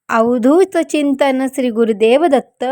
अवधूत चिंतन श्री गुरुदेव दत्त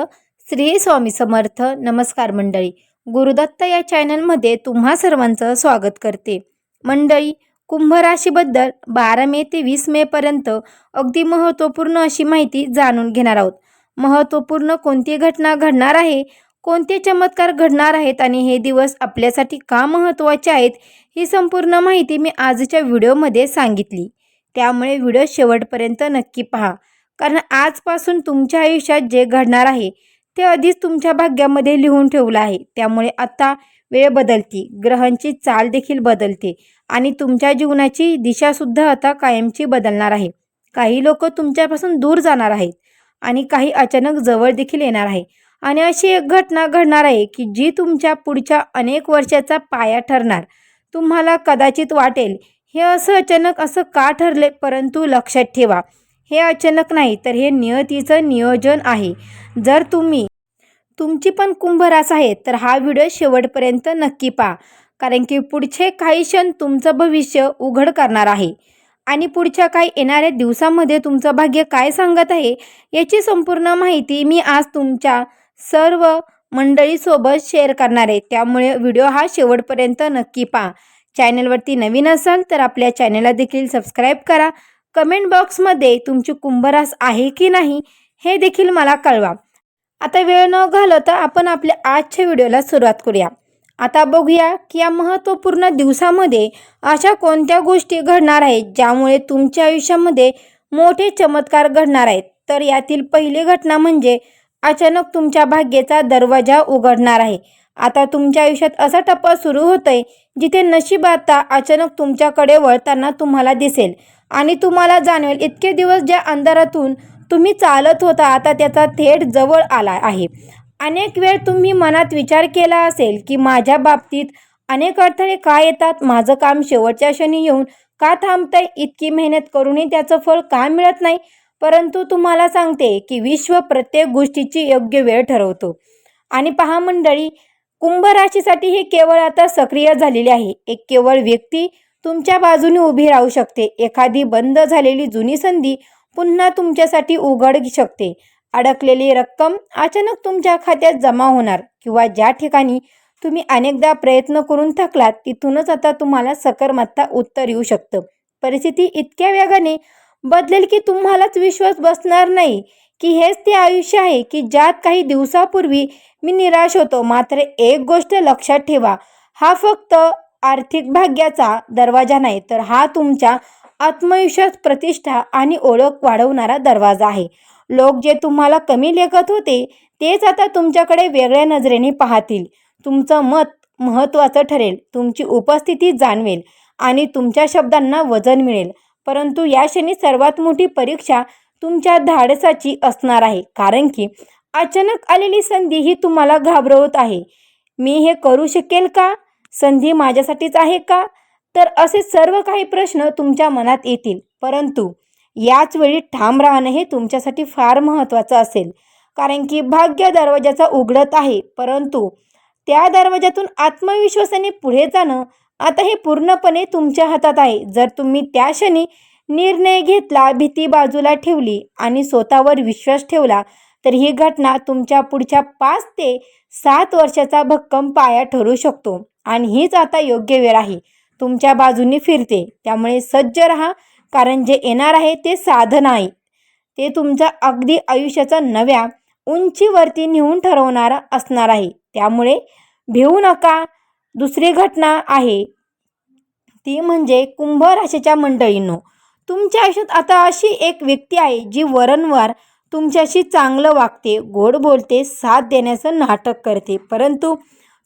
श्री स्वामी समर्थ. नमस्कार मंडळी, गुरुदत्त या चॅनलमध्ये तुम्हा सर्वांचं स्वागत करते. मंडळी, कुंभ राशीबद्दल 12 मे ते 20 मे पर्यंत अगदी महत्त्वपूर्ण अशी माहिती जाणून घेणार आहोत. महत्त्वपूर्ण कोणती घटना घडणार आहे, कोणते चमत्कार घडणार आहेत आणि हे दिवस आपल्यासाठी का महत्त्वाचे आहेत, ही संपूर्ण माहिती मी आजच्या व्हिडिओमध्ये सांगितली. त्यामुळे व्हिडिओ शेवटपर्यंत नक्की पहा, कारण आजपासून तुमच्या आयुष्यात जे घडणार आहे ते आधीच तुमच्या भाग्यामध्ये लिहून ठेवलं आहे. त्यामुळे आता वेळ बदलती, ग्रहांची चाल देखील बदलते आणि तुमच्या जीवनाची दिशासुद्धा आता कायमची बदलणार आहे. काही लोक तुमच्यापासून दूर जाणार आहेत आणि काही अचानक जवळ देखील येणार आहे. आणि अशी एक घटना घडणार आहे की जी तुमच्या पुढच्या अनेक वर्षाचा पाया ठरणार. तुम्हाला कदाचित वाटेल, हे असं अचानक असं का ठरले, परंतु लक्षात ठेवा, हे अचानक नाही, तर हे नियतीचं नियोजन आहे. जर तुमची पण कुंभ रास आहे तर हा व्हिडिओ शेवटपर्यंत नक्की पहा, कारण की पुढचे काही क्षण तुमचं भविष्य उघड करणार आहे आणि पुढच्या काही येणाऱ्या दिवसांमध्ये तुमचं भाग्य काय सांगत आहे याची संपूर्ण माहिती मी आज तुमच्या सर्व मंडळीसोबत शेअर करणार आहे. त्यामुळे व्हिडिओ हा शेवटपर्यंत नक्की पहा. चॅनलवरती नवीन असाल तर आपल्या चॅनलला देखील सबस्क्राईब करा. कमेंट बॉक्समध्ये तुमची कुंभरास आहे की नाही हे देखील मला कळवा. आता वेळ न घालवता आपण आपल्या आजच्या व्हिडिओला सुरुवात करूया. आता बघूया की या महत्त्वपूर्ण दिवसामध्ये अशा कोणत्या गोष्टी घडणार आहेत ज्यामुळे तुमच्या आयुष्यामध्ये मोठे चमत्कार घडणार आहेत. तर यातील पहिली घटना म्हणजे अचानक तुमच्या भाग्याचा दरवाजा उघडणार आहे. आता तुमच्या आयुष्यात असा टप्पा सुरू होतोय जिथे नशीब आता अचानक तुमच्याकडे वळताना तुम्हाला दिसेल आणि तुम्हाला जाणवेल, इतके दिवस ज्या अंधारातून तुम्ही चालत होता आता त्याचा थेट जवळ आला आहे. अनेक वेळ तुम्ही मनात विचार केला असेल की माझ्या बाबतीत अनेक अडथळे का येतात, माझं काम शेवटच्या क्षणी येऊन का थांबतंय, इतकी मेहनत करूनही त्याचं फळ का मिळत नाही. परंतु तुम्हाला सांगते की विश्व प्रत्येक गोष्टीची योग्य वेळ ठरवतो. आणि पहा मंडळी, कुंभ राशीसाठी हे केवळ आता सक्रिय झालेले आहे. एक केवळ व्यक्ती तुमच्या बाजूने उभी राहू शकते. एखादी बंद झालेली जुनी संधी पुन्हा तुमच्यासाठी उघड शकते. अडकलेली रक्कम अचानक तुमच्या खात्यात जमा होणार किंवा ज्या ठिकाणी तुम्ही अनेकदा प्रयत्न करून थकलात तिथूनच आता तुम्हाला सकारात्मक उत्तर येऊ शकतं. परिस्थिती इतक्या वेगाने बदलेल की तुम्हालाच विश्वास बसणार नाही की हेच ते आयुष्य आहे की ज्यात काही दिवसापूर्वी मी निराश होतो. मात्र एक गोष्ट लक्षात ठेवा, हा फक्त आर्थिक भाग्याचा दरवाजा नाही, तर हा तुमच्या आत्मविश्वास, प्रतिष्ठा आणि ओळख वाढवणारा दरवाजा आहे. लोक जे तुम्हाला कमी लेखत होते तेच आता तुमच्याकडे वेगळ्या नजरेने पाहतील. तुमचं मत महत्त्वाचं ठरेल, तुमची उपस्थिती जाणवेल आणि तुमच्या शब्दांना वजन मिळेल. परंतु या क्षणी सर्वात मोठी परीक्षा तुमच्या धाडसाची असणार आहे, कारण की अचानक आलेली संधी ही तुम्हाला घाबरवत आहे. मी हे करू शकेल का, संधी माझ्यासाठीच आहे का, तर असे सर्व काही प्रश्न तुमच्या मनात येतील. परंतु याच वेळी ठाम राहणं हे तुमच्यासाठी फार महत्त्वाचं असेल, कारण की भाग्य दरवाजाचा उघडत आहे, परंतु त्या दरवाजातून आत्मविश्वासाने पुढे जाणं आता हे पूर्णपणे तुमच्या हातात आहे. जर तुम्ही त्या क्षणी निर्णय घेतला, भीती बाजूला ठेवली आणि स्वतःवर विश्वास ठेवला, तर ही घटना तुमच्या पुढच्या 5 ते 7 वर्षाचा भक्कम पाया ठरू शकतो. आणि हीच आता योग्य वेळ आहे, तुमच्या बाजूने फिरते. त्यामुळे सज्ज राहा, कारण जे येणार आहे ते साधन आहे, ते तुमच्या अगदी आयुष्याचा नव्या उंचीवरती नेऊन ठरवणारा असणार आहे. त्यामुळे भिवू नका. दुसरी घटना आहे ती म्हणजे कुंभ राशीच्या मंडळींनो, तुमच्या आयुष्यात आता अशी एक व्यक्ती आहे जी वारंवार तुमच्याशी चांगलं वागते, गोड बोलते, साथ देण्याचं नाटक करते, परंतु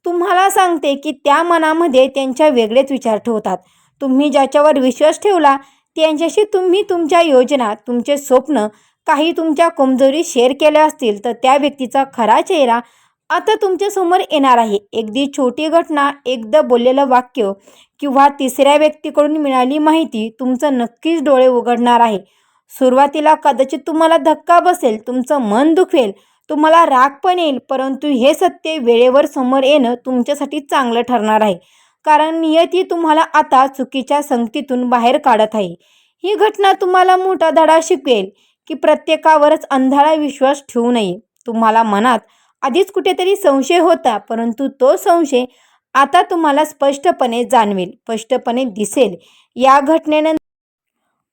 तुम्हाला सांगते की त्या मनामध्ये त्यांच्या वेगळेच विचार ठेवतात. तुम्ही ज्याच्यावर विश्वास ठेवला त्यांच्याशी तुम्ही तुमच्या योजना, तुमचे स्वप्न, काही तुमच्या कमजोरी शेअर केल्या असतील, तर त्या व्यक्तीचा खरा चेहरा आता तुमच्यासमोर येणार आहे. एकदी छोटी घटना, एकदा बोललेलं वाक्य किंवा तिसऱ्या व्यक्तीकडून मिळाली माहिती तुमचं नक्कीच डोळे उघडणार आहे. सुरुवातीला कदाचित तुम्हाला धक्का बसेल, तुमचं मन दुखेल, तुम्हाला राग पण येईल, परंतु हे सत्य वेळेवर समोर येणं तुमच्यासाठी चांगलं ठरणार आहे, कारण नियती तुम्हाला आता चुकीच्या संगतीतून बाहेर काढत आहे. ही घटना तुम्हाला मोठा धडा शिकवेल की प्रत्येकावरच अंधारा विश्वास ठेवू नये. तुम्हाला मनात आधीच कुठेतरी संशय होता, परंतु तो संशय आता तुम्हाला स्पष्टपणे जाणवेल, स्पष्टपणे दिसेल. या घटनेनंतर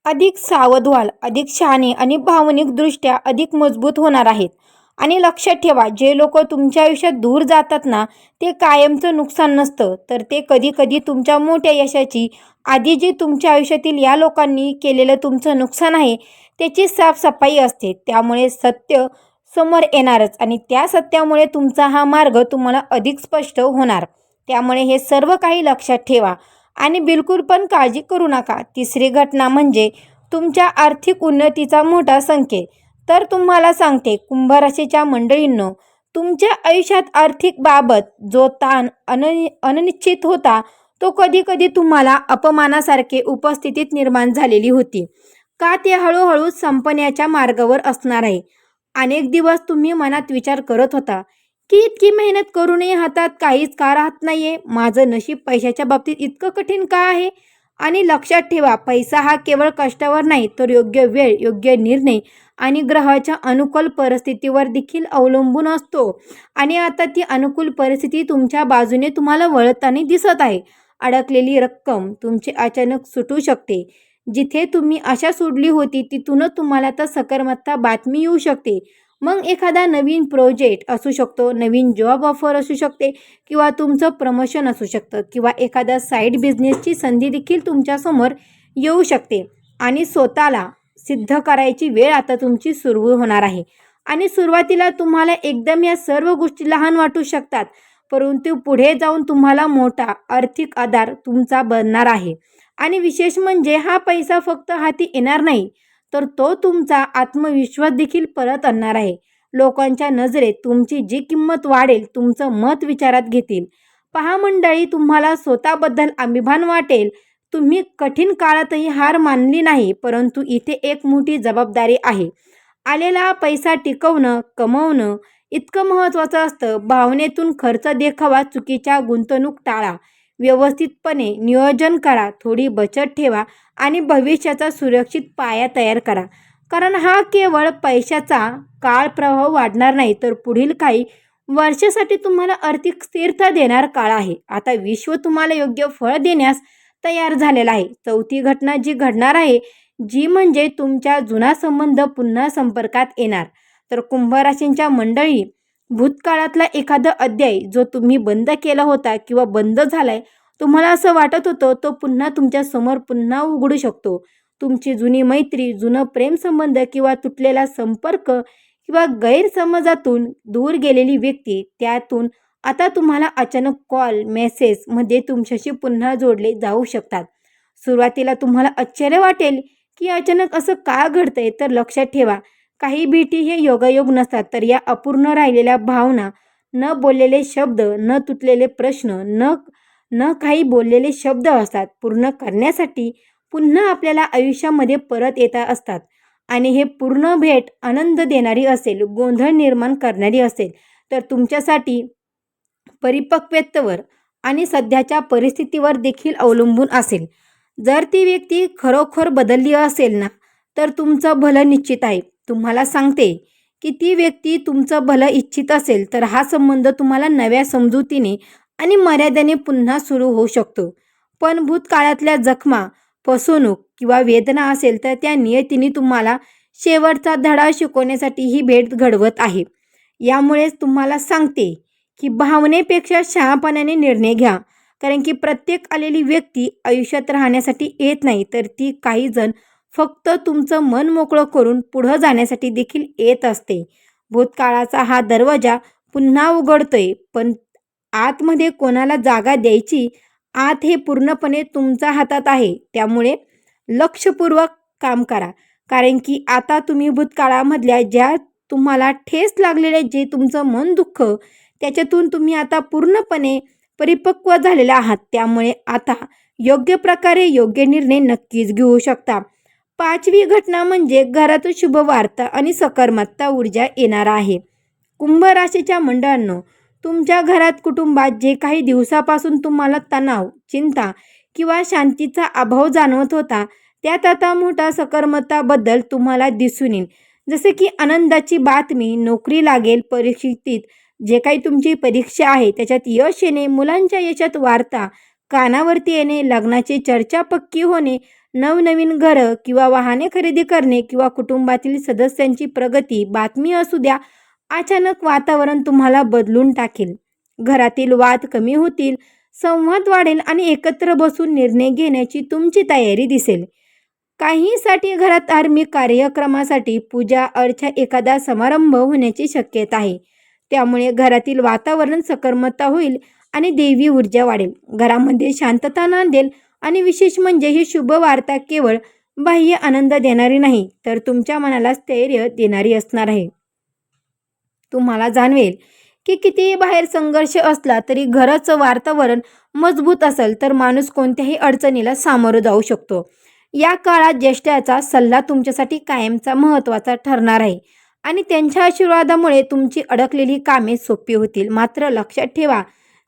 अधिक सावध व्हाल, अधिक शहाणे आणि भावनिकदृष्ट्या अधिक मजबूत होणार आहेत. आणि लक्षात ठेवा, जे लोक तुमच्या आयुष्यात दूर जातात ना, ते कायमचं नुकसान नसतं, तर ते कधी-कधी तुमच्या मोठ्या यशाची आधी जे तुमच्या आयुष्यातील या लोकांनी केलेलं तुमचं नुकसान आहे, त्याची साफसफाई असते. त्यामुळे सत्य समोर येणारच आणि त्या सत्यामुळे तुमचा हा मार्ग तुम्हाला अधिक स्पष्ट होणार. त्यामुळे हे सर्व काही लक्षात ठेवा आणि बिलकुल पण काळजी करू नका. तिसरी घटना म्हणजे तुमच्या आर्थिक उन्नतीचा मोठा संकेत. तर तुम्हाला सांगते, कुंभ राशीच्या मंडळींनो, तुमच्या आयुष्यात आर्थिक बाबत जो ताण अनिश्चित होता, तो कधी-कधी तुम्हाला अपमानासारखे उपस्थितीत निर्माण झालेली होती. का ते हळूहळू संपण्याच्या मार्गावर असणार आहे. अनेक दिवस तुम्ही मनात विचार करत होता की इतकी मेहनत करूनही हातात काहीच का राहत नाहीये, माझं नशीब पैशाच्या बाबतीत इतकं कठीण का आहे. आणि लक्षात ठेवा, पैसा हा केवळ कष्टावर नाही, तर योग्य वेळ, योग्य निर्णय आणि ग्रहाच्या अनुकूल परिस्थितीवर देखील अवलंबून असतो. आणि आता ती अनुकूल परिस्थिती तुमच्या बाजूने तुम्हाला वळताना दिसत आहे. अडकलेली रक्कम तुमची अचानक सुटू शकते. जिथे तुम्ही आशा सोडली होती तिथूनच तुम्हाला तर सकारात्मक बातमी येऊ शकते. मग एखादा नवीन प्रोजेक्ट असू शकतो, नवीन जॉब ऑफर असू शकते किंवा तुमचं प्रमोशन असू शकतं किंवा एखादा साईड बिझनेसची संधी देखील तुमच्यासमोर येऊ शकते. आणि स्वतःला सिद्ध करायची वेळ आता तुमची सुरू होणार आहे. आणि सुरुवातीला तुम्हाला एकदम या सर्व गोष्टी लहान वाटू शकतात, परंतु पुढे जाऊन तुम्हाला मोठा आर्थिक आधार तुमचा बनणार आहे. आणि विशेष म्हणजे हा पैसा फक्त हाती येणार नाही, तर तो तुमचा आत्मविश्वास देखील परत आणणार आहे. लोकांच्या नजरेत तुमची जी किंमत वाढेल, तुमचं मत विचारात घेतील. पहा मंडळी, तुम्हाला स्वतःबद्दल अभिमान वाटेल. तुम्ही कठीण काळातही हार मानली नाही, परंतु इथे एक मोठी जबाबदारी आहे. आलेला पैसा टिकवणं, कमवणं इतकं महत्त्वाचं असतं. भावनेतून खर्च देखावा, चुकीच्या गुंतवणूक टाळा. व्यवस्थितपणे नियोजन करा, थोडी बचत ठेवा आणि भविष्याचा सुरक्षित पाया तयार करा. कारण हा केवळ पैशाचा काळ प्रवाह वाढणार नाही, तर पुढील काही वर्षासाठी तुम्हाला आर्थिक स्थिरता देणार काळ आहे. आता विश्व तुम्हाला योग्य फळ देण्यास तयार झालेला आहे. चौथी घटना जी घडणार आहे, जी म्हणजे तुमच्या जुना संबंध पुन्हा संपर्कात येणार. तर कुंभ राशींच्या मंडळी, भूतकाळातला एखादा अध्याय जो तुम्ही बंद केला होता किंवा बंद झालाय, तुम्हाला असं वाटत होतं, तो पुन्हा तुमच्या समोर पुन्हा उघडू शकतो. तुमची जुनी मैत्री, जुनं प्रेमसंबंध किंवा तुटलेला संपर्क किंवा गैरसमजातून दूर गेलेली व्यक्ती, त्यातून आता तुम्हाला अचानक कॉल, मेसेजमध्ये तुमच्याशी पुन्हा जोडले जाऊ शकतात. सुरुवातीला तुम्हाला आश्चर्य वाटेल की अचानक असं का घडतंय, तर लक्षात ठेवा, काही भेटी हे योगायोग नसतात, तर या अपूर्ण राहिलेल्या भावना, न बोललेले शब्द, न तुटलेले प्रश्न, न न काही बोललेले शब्द असतात. पूर्ण करण्यासाठी पुन्हा आपल्याला आयुष्यामध्ये परत येता असतात. आणि हे पूर्ण भेट आनंद देणारी असेल, गोंधळ निर्माण करणारी असेल, तर तुमच्यासाठी परिपक्वतेवर आणि सध्याच्या परिस्थितीवर देखील अवलंबून असेल. जर ती व्यक्ती खरोखर बदलली असेल ना, तर तुमचं भलं निश्चित आहे. तुम्हाला सांगते की ती व्यक्ती तुमचं भलं इच्छित असेल, तर हा संबंध तुम्हाला नव्या समजुतीने आणि मर्यादेने पुन्हा सुरू होऊ शकतो. पण भूतकाळातल्या जखमा, फसवणूक किंवा वेदना असेल, तर त्या नियतीने तुम्हाला शेवटचा धडा शिकवण्यासाठी ही भेट घडवत आहे. यामुळेच तुम्हाला सांगते की भावनेपेक्षा शहाणपणाने निर्णय घ्या. कारण की प्रत्येक आलेली व्यक्ती आयुष्यात राहण्यासाठी येत नाही, तर ती काही जण फक्त तुमचं मन मोकळं करून पुढं जाण्यासाठी देखील येत असते. भूतकाळाचा हा दरवाजा पुन्हा उघडतोय, पण आतमध्ये कोणाला जागा द्यायची, आत हे पूर्णपणे तुमच्या हातात आहे. त्यामुळे लक्षपूर्वक काम करा. कारण की आता तुम्ही भूतकाळामधल्या ज्या तुम्हाला ठेस लागलेले जे तुमचं मन दुःख, त्याच्यातून तुम्ही आता पूर्णपणे परिपक्व झालेला आहात. त्यामुळे आता योग्य प्रकारे योग्य निर्णय नक्कीच घेऊ शकता. पाचवी घटना म्हणजे घरातून शुभवार्ता आणि सकारात्मक ऊर्जा येणार आहे. कुंभ राशीच्या मंडळांनो, तुमच्या घरात, कुटुंबात जे काही दिवसापासून तुम्हाला तणाव, चिंता किंवा शांतीचा अभाव जाणवत होता, त्यात आता मोठा सकारात्मकता बदल तुम्हाला दिसून येईल. जसे की आनंदाची बातमी, नोकरी लागेल, परीक्षेत जे काही तुमची परीक्षा आहे त्याच्यात यश येणे, मुलांच्या यशात वार्ता कानावरती येणे, लग्नाची चर्चा पक्की होणे, नवनवीन घरं किंवा वाहने खरेदी करणे किंवा कुटुंबातील सदस्यांची प्रगती बातमी असू द्या, अचानक वातावरण तुम्हाला बदलून टाकेल. घरातील वाद कमी होतील, संवाद वाढेल आणि एकत्र बसून निर्णय घेण्याची तुमची तयारी दिसेल. काहींसाठी घरात धार्मिक कार्यक्रमासाठी पूजा अर्चा एखादा समारंभ होण्याची शक्यता आहे. त्यामुळे घरातील वातावरण सकारात्मकता होईल आणि देवी ऊर्जा वाढेल. घरामध्ये शांतता नांदेल आणि विशेष म्हणजे ही शुभ वार्ता केवळ बाह्य आनंद देणारी नाही, तर तुमच्या मनाला स्थैर्य देणारी असणार आहे. तुम्हाला जाणवेल की कितीही बाहेर संघर्ष असला तरी घराचं वातावरण मजबूत असेल तर माणूस कोणत्याही अडचणीला सामोरं जाऊ शकतो. या काळात ज्येष्ठाचा सल्ला तुमच्यासाठी कायमचा महत्त्वाचा ठरणार आहे आणि त्यांच्या आशीर्वादामुळे तुमची अडकलेली कामे सोपी होतील. मात्र लक्षात ठेवा,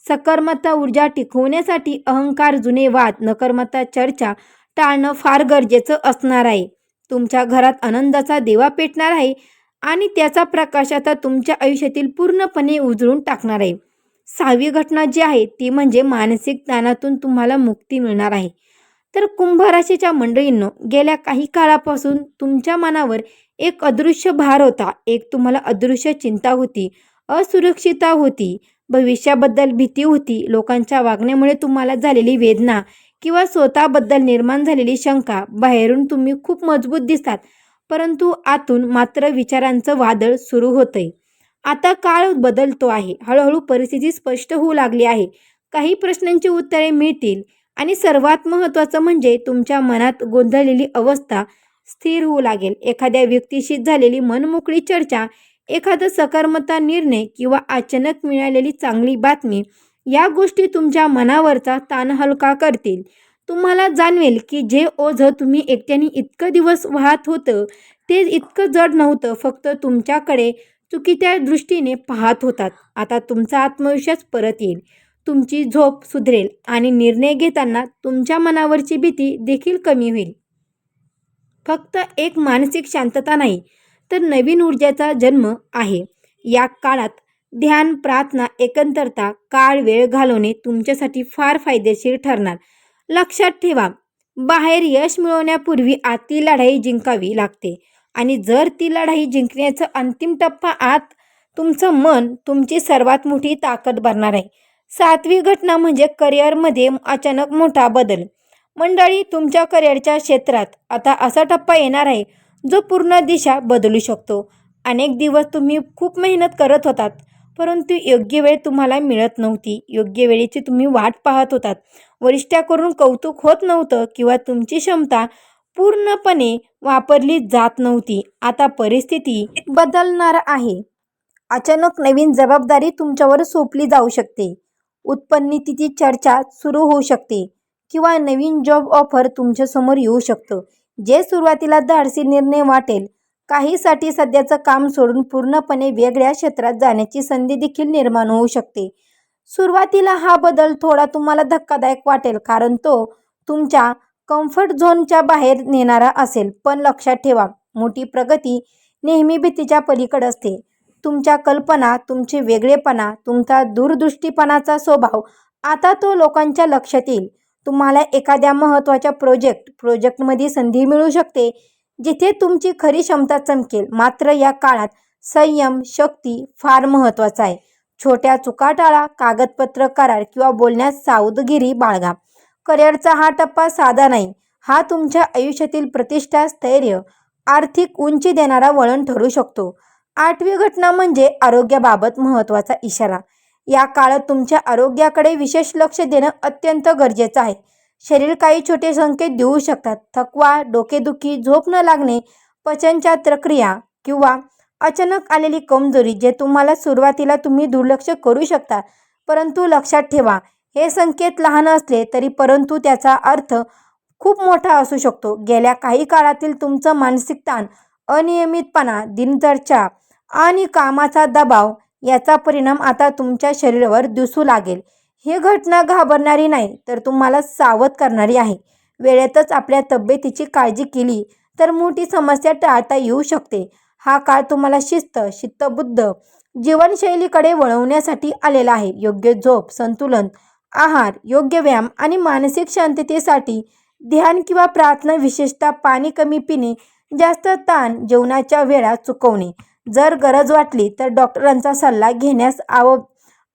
सकारात्मक ऊर्जा टिकवण्यासाठी अहंकार, जुने वाद, नकारात्मक चर्चा टाळणं फार गरजेचं असणार आहे. तुमच्या घरात आनंदाचा दिवा पेटणार आहे आणि त्याचा प्रकाश आता तुमच्या आयुष्यातील पूर्णपणे उजळून टाकणार आहे. 6वी घटना जी आहे ती म्हणजे मानसिक ताणातून तुम्हाला मुक्ती मिळणार आहे. तर कुंभ राशीच्या मंडळींनो, गेल्या काही काळापासून तुमच्या मनावर एक अदृश्य भार होता. एक तुम्हाला अदृश्य चिंता होती, असुरक्षितता होती, भविष्याबद्दल भीती होती. लोकांच्या वागण्यामुळे तुम्हाला झालेली वेदना किंवा स्वतःबद्दल निर्माण झालेली शंका. बाहेरून तुम्ही खूप मजबूत दिसतात, परंतु आतून मात्र विचारांचं वादळ सुरू होतंय. आता काळ बदलतो आहे. हळूहळू परिस्थिती स्पष्ट होऊ लागली आहे. काही प्रश्नांची उत्तरे मिळतील आणि सर्वात महत्त्वाचं म्हणजे तुमच्या मनात गोंधळलेली अवस्था स्थिर होऊ लागेल. एखाद्या व्यक्तीशी झालेली मनमोकळी चर्चा, एखादा सकारात्मक निर्णय किंवा अचानक मिळालेली चांगली बातमी या गोष्टी तुमच्या मनावरचा ताण हलका करतील. तुम्हाला जाणवेल की जे ओझं तुम्ही एकट्याने इतकं दिवस वाहत होतं ते इतकं जड नव्हतं, फक्त तुमच्याकडे चुकीच्या दृष्टीने पाहत होतात. आता तुमचा आत्मविश्वास परत येईल, तुमची झोप सुधरेल आणि निर्णय घेताना तुमच्या मनावरची भीती देखील कमी होईल. फक्त एक मानसिक शांतता नाही, तर नवीन ऊर्जेचा जन्म आहे. या काळात ध्यान, प्रार्थना, एकांतता, वेळ घालवणे तुमच्यासाठी फार फायदेशीर ठरणार. लक्षात ठेवा, बाहेर यश मिळवण्यापूर्वी आतली लढाई जिंकावी लागते आणि जर ती लढाई जिंकण्याचा अंतिम टप्पा आत तुमचं मन तुमची सर्वात मोठी ताकद बनणार आहे. 7वी घटना म्हणजे करिअरमध्ये अचानक मोठा बदल. मंडळी, तुमच्या करिअरच्या क्षेत्रात आता असा टप्पा येणार आहे जो पूर्ण दिशा बदलू शकतो. अनेक दिवस तुम्ही खूप मेहनत करत होतात, परंतु योग्य वेळ तुम्हाला मिळत नव्हती. योग्य वेळेची तुम्ही वाट पाहत होतात. वरिष्ठाकडून कौतुक होत नव्हतं किंवा तुमची क्षमता पूर्णपणे वापरली जात नव्हती. आता परिस्थिती बदलणार आहे. अचानक नवीन जबाबदारी तुमच्यावर सोपली जाऊ शकते. उत्पन्नाची चर्चा सुरू होऊ शकते किंवा नवीन जॉब ऑफर तुमच्यासमोर येऊ शकतं, जे सुरुवातीला धाडसी निर्णय वाटेल. काहीसाठी सध्याचं काम सोडून पूर्णपणे वेगळ्या क्षेत्रात जाण्याची संधी देखील निर्माण होऊ शकते. सुरुवातीला हा बदल थोडा तुम्हाला धक्कादायक वाटेल, कारण तो तुमच्या कम्फर्ट झोनच्या बाहेर नेणारा असेल. पण लक्षात ठेवा, मोठी प्रगती नेहमी भीतीच्या पलीकडे असते. तुमच्या कल्पना, तुमचे वेगळेपणा, तुमचा दूरदृष्टीपणाचा स्वभाव आता तो लोकांच्या लक्षात येईल. तुम्हाला एखाद्या महत्त्वाच्या प्रोजेक्टमध्ये संधी मिळू शकते, जिथे तुमची खरी क्षमता चमकेल. मात्र या काळात संयम, शक्ती फार महत्त्वाचा आहे. छोट्या चुका टाळा, कागदपत्र, करार किंवा बोलण्यात सावधगिरी बाळगा. करिअरचा हा टप्पा साधा नाही. हा तुमच्या आयुष्यातील प्रतिष्ठा, स्थैर्य, आर्थिक उंची देणारा वळण ठरू शकतो. 8वी घटना म्हणजे आरोग्याबाबत महत्त्वाचा इशारा. या काळात तुमच्या आरोग्याकडे विशेष लक्ष देणं अत्यंत गरजेचं आहे. शरीर काही छोटे संकेत देऊ शकतात. थकवा, डोकेदुखी, झोप न लागणे, पचनच्या प्रक्रिया किंवा अचानक आलेली कमजोरी, जे तुम्हाला सुरुवातीला तुम्ही दुर्लक्ष करू शकता. परंतु लक्षात ठेवा, हे संकेत लहान असले तरी परंतु त्याचा अर्थ खूप मोठा असू शकतो. गेल्या काही काळातील तुमचं मानसिक ताण, अनियमितपणा, दिनचर्या आणि कामाचा दबाव याचा परिणाम आता तुमच्या शरीरावर दिसू लागेल. ही घटना घाबरणारी नाही, तर तुम्हाला सावध करणारी आहे. वेळेतच आपल्या तब्येतीची काळजी केली तर मोठी समस्या टाळता येऊ शकते. हा काळ तुम्हाला शिस्त, शिस्तबुद्ध जीवनशैलीकडे वळवण्यासाठी आलेला आहे. योग्य झोप, संतुलन आहार, योग्य व्यायाम आणि मानसिक शांततेसाठी ध्यान किंवा प्रार्थना, विशेषतः पाणी कमी पिणे, जास्त ताण, जेवणाच्या वेळा चुकवणे, जर गरज वाटली तर डॉक्टरांचा सल्ला घेण्यास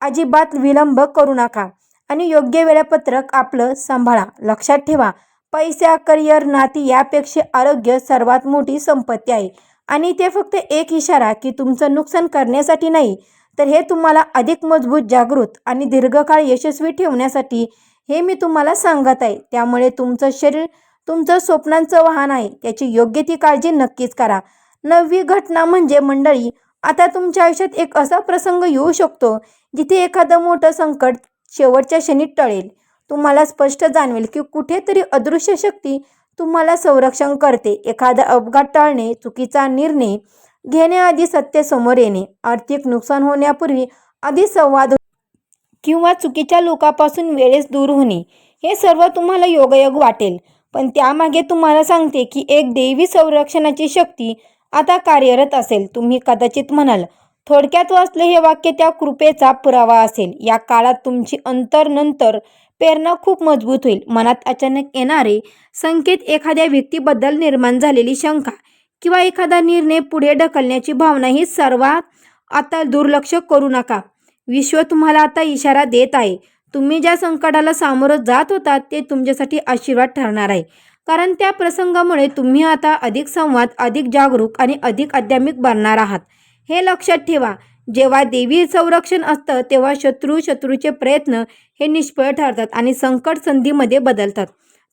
अजिबात विलंब करू नका आणि योग्य वेळापत्रक आपलं सांभाळा. लक्षात ठेवा, पैसा, करिअर, नाती यापेक्षा आरोग्य सर्वात मोठी संपत्ती आहे आणि ते फक्त एक इशारा की तुमचं नुकसान करण्यासाठी नाही, तर हे तुम्हाला अधिक मजबूत, जागृत आणि दीर्घकाळ यशस्वी ठेवण्यासाठी हे मी तुम्हाला सांगत आहे. त्यामुळे तुमचं शरीर तुमचं स्वप्नांचं वाहन आहे, त्याची योग्य ती काळजी नक्कीच करा. 9वी घटना म्हणजे मंडळी, आता तुमच्या आयुष्यात एक असा प्रसंग येऊ शकतो जिथे एखादं मोठं संकट शेवटच्या क्षणी टळेल. तुम्हाला स्पष्ट जाणवेल की कुठेतरी अदृश्य शक्ती तुम्हाला संरक्षण करते. एखादा अपघात टाळणे, चुकीचा निर्णय घेण्याआधी सत्य समोर येणे, आर्थिक नुकसान होण्यापूर्वी आधी संवाद किंवा चुकीच्या लोकांपासून वेळेस दूर होणे, हे सर्व तुम्हाला योगायोग वाटेल. पण त्यामागे तुम्हाला सांगते की एक दैवी संरक्षणाची शक्ती आता कार्यरत असेल. तुम्ही कदाचित म्हणाल, थोडक्यात वाचले हे वाक्य त्या कृपेचा पुरावा असेल. या काळात तुमची नंतर प्रेरणा खूप मजबूत होईल. मनात अचानक येणारे संकेत, एखाद्या व्यक्तीबद्दल निर्माण झालेली शंका किंवा एखादा निर्णय पुढे ढकलण्याची भावना, ही सर्वात आता दुर्लक्ष करू नका. विश्व तुम्हाला आता इशारा देत आहे. तुम्ही ज्या संकटाला सामोरं जात होता ते तुमच्यासाठी आशीर्वाद ठरणार आहे. कारण त्या प्रसंगामुळे तुम्ही आता अधिक संवाद, अधिक जागरूक आणि अधिक आध्यात्मिक बनणार आहात. हे लक्षात ठेवा, जेव्हा देवी संरक्षण असतं तेव्हा शत्रूचे प्रयत्न हे निष्फळ ठरतात आणि संकट संधीमध्ये बदलतात.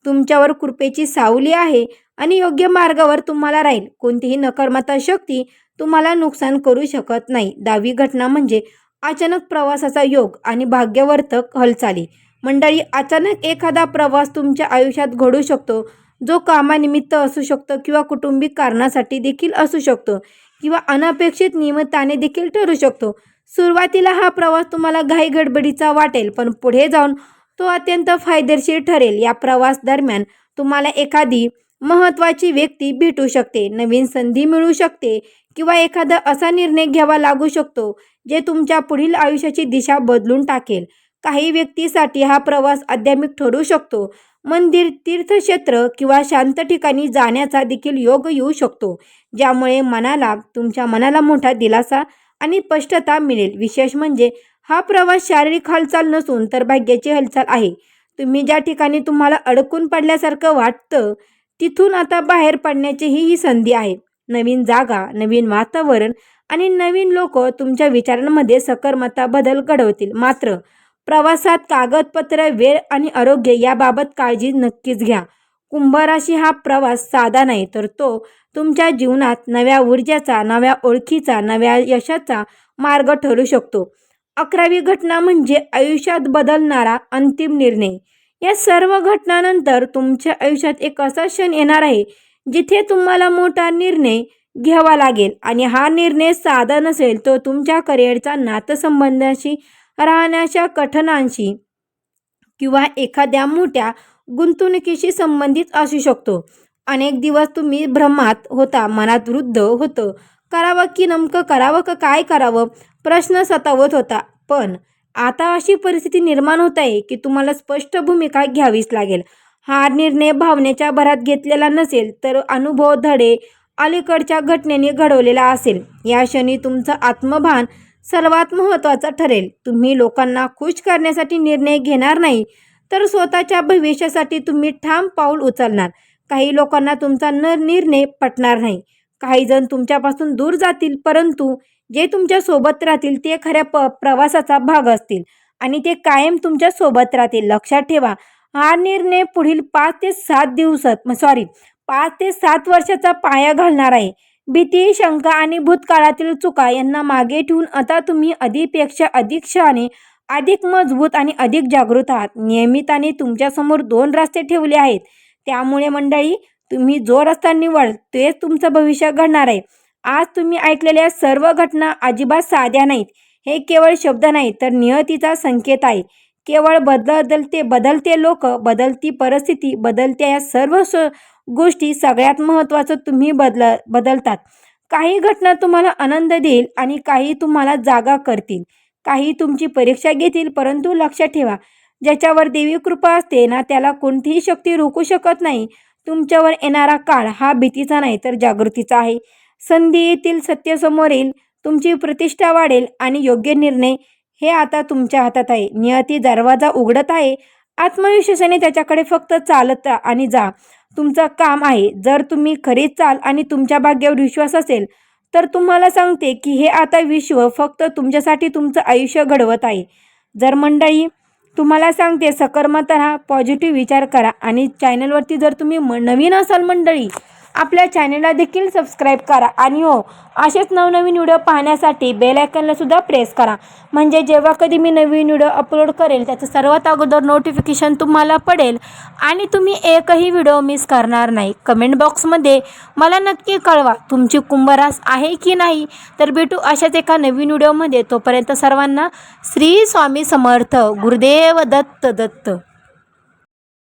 तुमच्यावर कृपेची सावली आहे आणि योग्य मार्गावर तुम्हाला राहील. कोणतीही नकारात्मक शक्ती तुम्हाला नुकसान करू शकत नाही. 10वी घटना म्हणजे अचानक प्रवासाचा योग आणि भाग्यवर्धक हालचाली. मंडळी, अचानक एखादा प्रवास तुमच्या आयुष्यात घडू शकतो, जो कामानिमित्त असू शकतो किंवा कौटुंबिक कारणासाठी देखील असू शकतो किंवा अनपेक्षित निमित्ताने देखील ठरू शकतो. सुरुवातीला हा प्रवास तुम्हाला घाईगडबडीचा वाटेल, पण पुढे जाऊन तो अत्यंत फायदेशीर ठरेल. या प्रवास दरम्यान तुम्हाला एखादी महत्त्वाची व्यक्ती भेटू शकते, नवीन संधी मिळू शकते किंवा एखादा असा निर्णय घ्यावा लागू शकतो जे तुमच्या पुढील आयुष्याची दिशा बदलून टाकेल. काही व्यक्तीसाठी हा प्रवास आध्यात्मिक ठरू शकतो. मंदिर, तीर्थक्षेत्र किंवा शांत ठिकाणी जाण्याचा देखील योग येऊ शकतो, ज्यामुळे तुमच्या मनाला मोठा दिलासा आणि स्पष्टता मिळेल. विशेष म्हणजे हा प्रवास शारीरिक हालचाल नसून तर भाग्याची हालचाल आहे. तुम्ही ज्या ठिकाणी तुम्हाला अडकून पडल्यासारखं वाटतं तिथून आता बाहेर पडण्याची ही संधी आहे. नवीन जागा, नवीन वातावरण आणि नवीन लोक तुमच्या विचारांमध्ये सकारात्मक बदल घडवतील. मात्र प्रवासात कागदपत्र, वेळ आणि आरोग्य याबाबत काळजी नक्कीच घ्या. कुंभ राशी हा प्रवास साधा नाही, तर तो तुमच्या जीवनात नव्या ऊर्जेचा, नव्या ओळखीचा, नव्या यशाचा मार्ग ठरू शकतो. 11वी घटना म्हणजे आयुष्यात बदलणारा अंतिम निर्णय. या सर्व घटनांनंतर तुमच्या आयुष्यात एक असा क्षण येणार आहे जिथे तुम्हाला मोठा निर्णय घ्यावा लागेल आणि हा निर्णय साधा नसेल, तो तुमच्या करिअरचा, नातेसंबंधाशी, राहण्याच्या कठणांशी किंवा एखाद्या मोठ्या गुंतवणुकीशी संबंधित असू शकतो. अनेक दिवस तुम्ही भ्रमात होता, मनात वृद्ध होतं, करावं की नेमकं करावं का काय करावं प्रश्न सतावत होता. पण आता अशी परिस्थिती निर्माण होत आहे की तुम्हाला स्पष्ट भूमिका घ्यावीच लागेल. हा निर्णय भावनेच्या भरात घेतलेला नसेल, तर अनुभव, धडे अलीकडच्या घटनेने घडवलेला असेल. या क्षणी तुमचं आत्मभान सर्वात महत्त्वाचं ठरेल. तुम्ही लोकांना खुश करण्यासाठी निर्णय घेणार नाही, तर स्वतःच्या भविष्यासाठी तुम्ही ठाम पाऊल उचलणार. काही लोकांना तुमचा निर्णय पटणार नाही. काही जण तुमच्यापासून दूर जातील, परंतु जे तुमच्या सोबत राहतील ते खऱ्या प्रवासाचा भाग असतील आणि ते कायम तुमच्या सोबत राहतील. लक्षात ठेवा, हा निर्णय पुढील 5 ते 7 वर्षाचा पाया घालणार आहे. भीती, शंका आणि भूतकाळातील चुका यांना मागे ठेवून आता तुम्ही आधीपेक्षा अधिक शहाणे, अधिक मजबूत आणि अधिक जागृत आहात. नियमिताने तुमच्यासमोर 2 रस्ते ठेवले आहेत. त्यामुळे मंडळी, तुम्ही जो रस्ता निवडाल तेच तुमचं भविष्य घडणार आहे. आज तुम्ही ऐकलेल्या सर्व घटना अजिबात साध्या नाहीत. हे केवळ शब्द नाहीत, तर नियतीचा संकेत आहे. केवळ बदलते लोक, बदलती परिस्थिती, बदलत्या या सर्व गोष्टी सगळ्यात महत्त्वाचं तुम्ही बदलतात. काही घटना तुम्हाला आनंद देईल आणि काही तुम्हाला जागा करतील. काही तुमची परीक्षा घेतील, परंतु लक्षात ठेवा, ज्याच्यावर देवी कृपा असते ना, त्याला कोणतीही शक्ती रोखू शकत नाही. तुमच्यावर येणारा काळ हा भीतीचा नाही तर जागृतीचा आहे. संधी येतील, सत्य समोर येईल, तुमची प्रतिष्ठा वाढेल आणि योग्य निर्णय हे आता तुमच्या हातात आहे. नियती दरवाजा उघडत आहे. आत्मविश्वासाने त्याच्याकडे फक्त चालत आणि जा. तुमचं काम आहे. जर तुम्ही खरे चाल आणि तुमच्या भाग्यावर विश्वास असेल तर तुम्हाला सांगते की हे आता विश्व फक्त तुमच्यासाठी तुमचं आयुष्य घडवत आहे. जर मंडळी तुम्हाला सांगते, सकारात्मक राहा, पॉझिटिव्ह विचार करा आणि चॅनलवरती जर तुम्ही नवीन असाल मंडळी, आपल्या चॅनलला देखील सबस्क्राईब करा आणि हो, असेच नवनवीन व्हिडिओ पाहण्यासाठी बेल आयकॉनला सुद्धा प्रेस करा. म्हणजे जेव्हा कधी मी नवीन व्हिडिओ अपलोड करेल त्याचं सर्वात अगोदर नोटिफिकेशन तुम्हाला पडेल आणि तुम्ही एकही व्हिडिओ मिस करणार नाही. कमेंट बॉक्समध्ये मला नक्की कळवा तुमची कुंभरास आहे की नाही. तर भेटू अशाच एका नवीन व्हिडिओमध्ये. तोपर्यंत सर्वांना श्री स्वामी समर्थ. गुरुदेव दत्त.